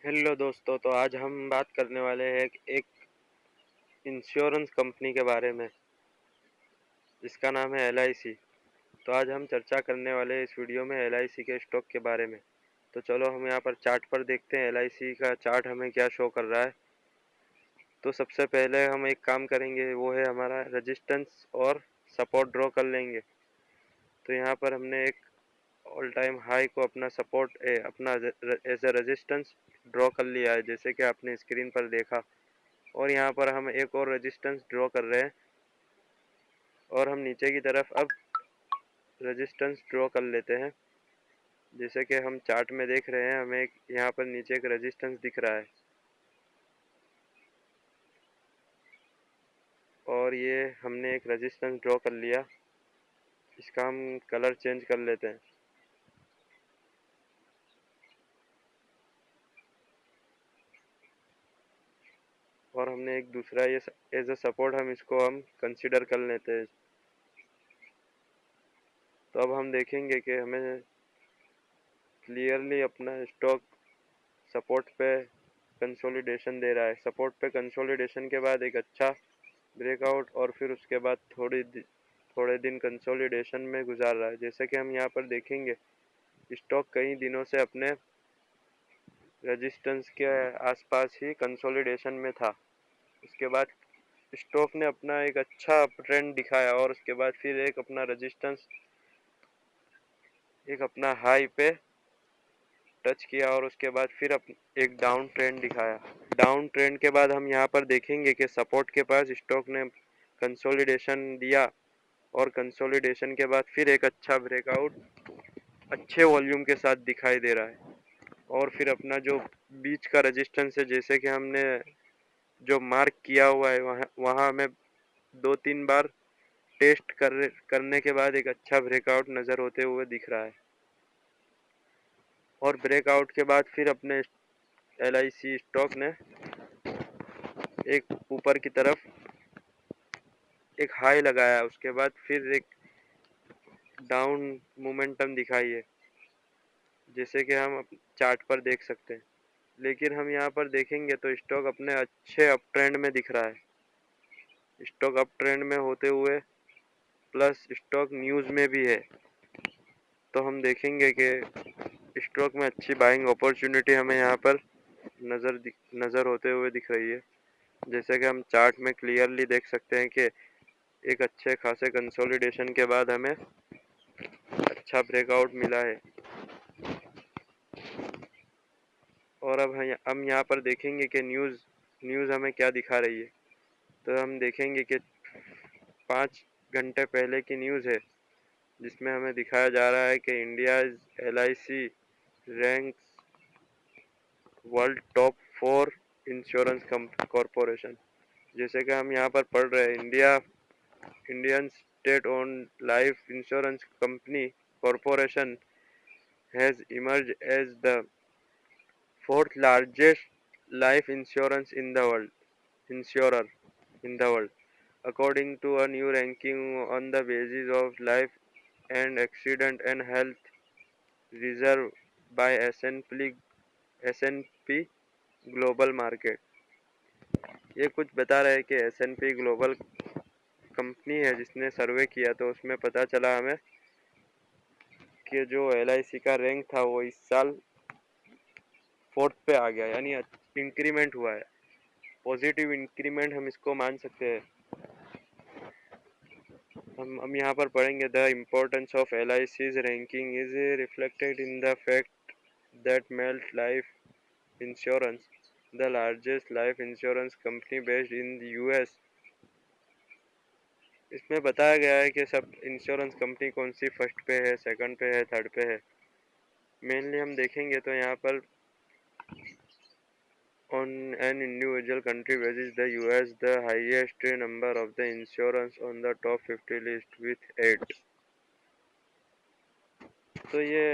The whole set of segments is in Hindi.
हेलो दोस्तों, तो आज हम बात करने वाले हैं एक इंश्योरेंस कंपनी के बारे में जिसका नाम है एलआईसी। तो आज हम चर्चा करने वाले हैं इस वीडियो में एलआईसी के स्टॉक के बारे में। तो चलो हम यहाँ पर चार्ट पर देखते हैं एलआईसी का चार्ट हमें क्या शो कर रहा है। तो सबसे पहले हम एक काम करेंगे, वो है हमारा रेजिस्टेंस और सपोर्ट ड्रॉ कर लेंगे। तो यहाँ पर हमने एक ऑल टाइम हाई को अपना सपोर्ट अपना एज ए रेजिस्टेंस ड्रॉ कर लिया है, जैसे कि आपने स्क्रीन पर देखा। और यहाँ पर हम एक और रेजिस्टेंस ड्रॉ कर रहे हैं और हम नीचे की तरफ अब रेजिस्टेंस ड्रॉ कर लेते हैं। जैसे कि हम चार्ट में देख रहे हैं, हमें यहाँ पर नीचे एक रेजिस्टेंस दिख रहा है और ये हमने एक रेजिस्टेंस ड्रॉ कर लिया। इसका हम कलर चेंज कर लेते हैं और हमने एक दूसरा ये एज अ सपोर्ट हम इसको हम कंसीडर कर लेते हैं। तो अब हम देखेंगे कि हमें क्लियरली अपना स्टॉक सपोर्ट पे कंसोलिडेशन दे रहा है। सपोर्ट पे कंसोलिडेशन के बाद एक अच्छा ब्रेकआउट और फिर उसके बाद थोड़े दिन कंसोलिडेशन में गुजार रहा है। जैसे कि हम यहाँ पर देखेंगे, स्टॉक कई दिनों से अपने रेजिस्टेंस के आसपास ही कंसोलिडेशन में था। उसके बाद स्टॉक ने अपना एक अच्छा ट्रेंड दिखाया और उसके बाद फिर एक अपना रेजिस्टेंस, एक अपना हाई पे टच किया और उसके बाद फिर एक डाउन ट्रेंड दिखाया। डाउन ट्रेंड के बाद हम यहाँ पर देखेंगे कि सपोर्ट के पास स्टॉक ने कंसोलिडेशन दिया और कंसोलिडेशन के बाद फिर एक अच्छा ब्रेकआउट अच्छे वॉल्यूम के साथ दिखाई दे रहा है। और फिर अपना जो बीच का रेजिस्टेंस है, जैसे कि हमने जो मार्क किया हुआ है, वहाँ वहाँ हमें 2-3 बार टेस्ट करने के बाद एक अच्छा ब्रेकआउट नज़र होते हुए दिख रहा है। और ब्रेकआउट के बाद फिर अपने एलआईसी स्टॉक ने एक ऊपर की तरफ एक हाई लगाया, उसके बाद फिर एक डाउन मोमेंटम दिखाई है, जैसे कि हम चार्ट पर देख सकते हैं। लेकिन हम यहाँ पर देखेंगे तो स्टॉक अपने अच्छे अप ट्रेंड में दिख रहा है। स्टॉक अप ट्रेंड में होते हुए प्लस स्टॉक न्यूज़ में भी है। तो हम देखेंगे कि स्टॉक में अच्छी बाइंग अपॉर्चुनिटी हमें यहाँ पर नज़र होते हुए दिख रही है। जैसे कि हम चार्ट में क्लियरली देख सकते हैं कि एक अच्छे खासे कंसोलिडेशन के बाद हमें अच्छा ब्रेकआउट मिला है। और अब हम यहाँ पर देखेंगे कि न्यूज़ हमें क्या दिखा रही है। तो हम देखेंगे कि 5 घंटे पहले की न्यूज़ है, जिसमें हमें दिखाया जा रहा है कि India LIC ranks world top 4 insurance corporation. जैसे कि हम यहाँ पर पढ़ रहे हैं, Indian state owned life insurance company corporation has emerge as the fourth largest life insurance in the world insurer in the world, according to a new ranking on the basis of life and accident and health reserve by S&P global market. ये कुछ बता रहा है कि S&P ग्लोबल कंपनी है जिसने सर्वे किया, तो उसमें पता चला हमें कि जो एलआईसी का रैंक था वो इस साल 4th पे आ गया, यानी इंक्रीमेंट हुआ है। पॉजिटिव इंक्रीमेंट हम इसको मान सकते हैं। हम यहाँ पर पढ़ेंगे, the importance of LIC's ranking is reflected in the fact that melt life insurance, the largest life insurance company based in the US। इसमें बताया गया है कि सब इंश्योरेंस कंपनी कौन सी फर्स्ट पे है, सेकंड पे है, थर्ड पे है। मेनली हम देखेंगे तो यहाँ पर on an individual country basis, the US the highest number of the insurance on the top 50 list with 8। तो ये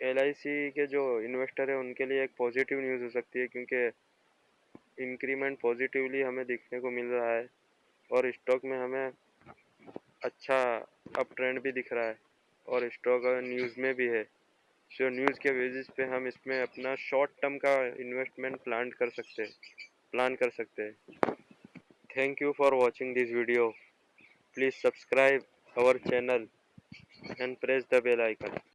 LIC के जो इन्वेस्टर है उनके लिए एक पॉजिटिव न्यूज़ हो सकती है, क्योंकि इंक्रीमेंट पॉजिटिवली हमें दिखने को मिल रहा है और स्टॉक में हमें अच्छा अप ट्रेंड भी दिख रहा है और स्टॉक न्यूज़ में भी है। सो न्यूज़ के बेसिस पे हम इसमें अपना शॉर्ट टर्म का इन्वेस्टमेंट प्लान कर सकते हैं। Thank you for watching this video. Please subscribe our channel and press the bell icon.